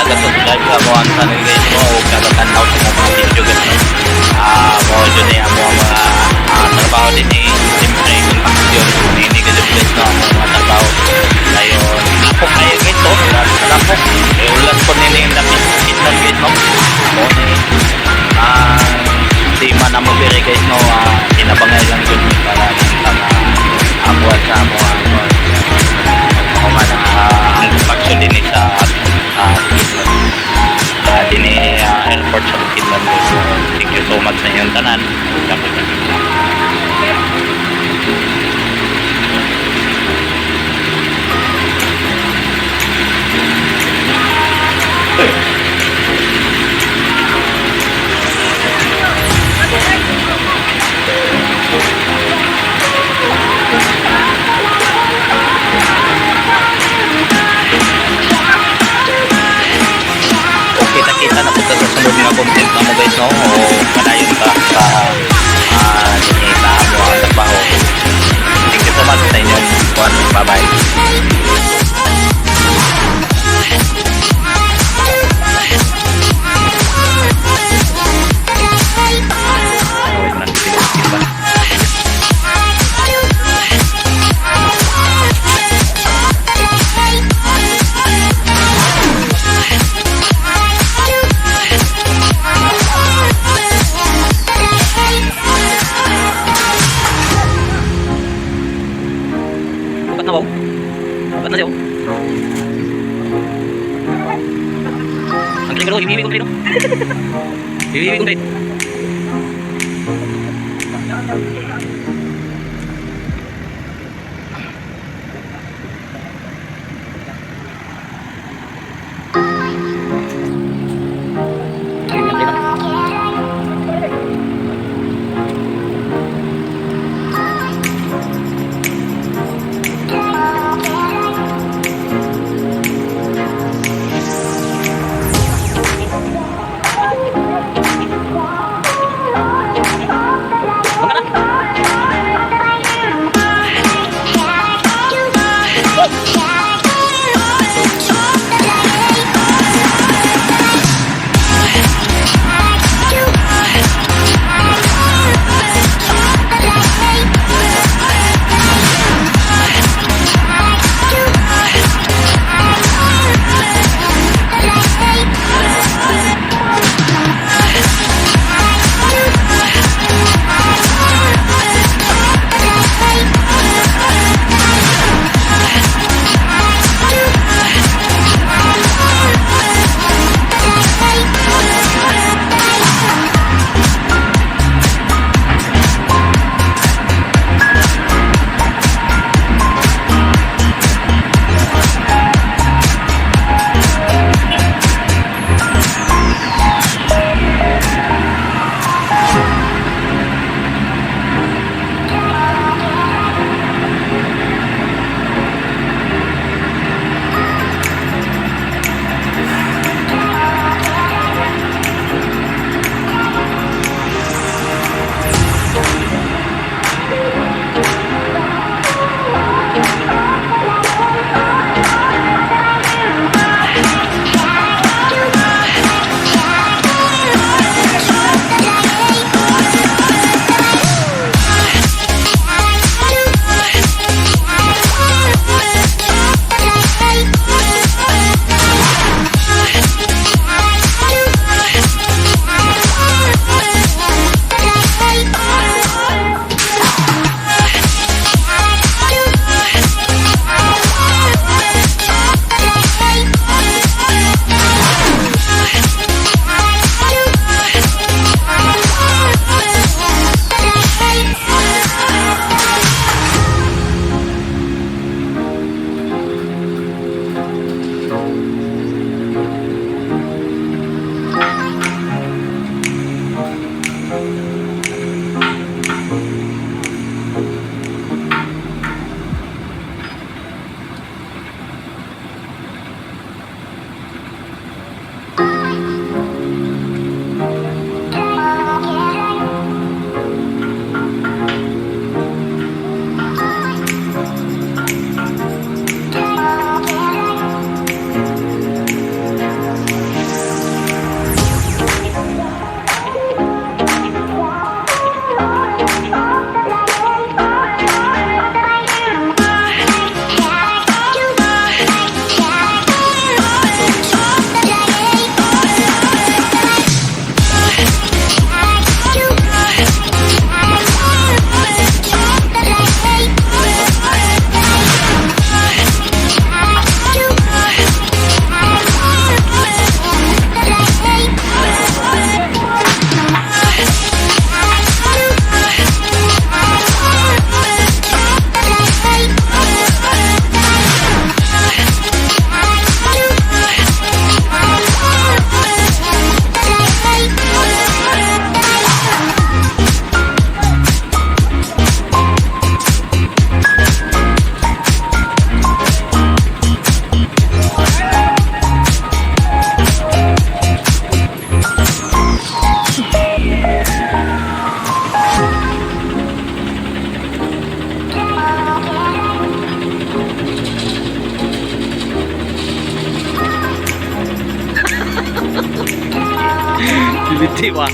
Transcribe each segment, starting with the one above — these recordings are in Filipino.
pagka-subscribe sa mo ang channel guys mo o katatanaw sa mga video guys mo. Mo dyan ay ang mga trabaho din eh. Siyempre, kontaksyon. Hindi ka dyan guys no, ang mga trabaho. Ngayon, ako kayo guys no. Ako, ulas po nila yung Bukidnon guys no. Ako ni di man na mo biri guys no. Tinabangay lang yun para abuan sa mo ako man ang kontaksyon din sa Bukidnon. Din airport sa Bukidnon guys. So, thank you so much sa inyong tanan. Kita na po sa sunod nga content na mo guys no o padayon ka sa dinita mo ang trabaho. Thank you so much sa inyong buwan. Bye bye. Ba't na siya? Ang galing ko, ibibi kong trino. Ibibi kong trino.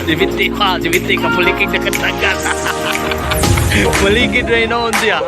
Si Binti pa, si Binti kapulikig na katagan. Maligid na inoon siya.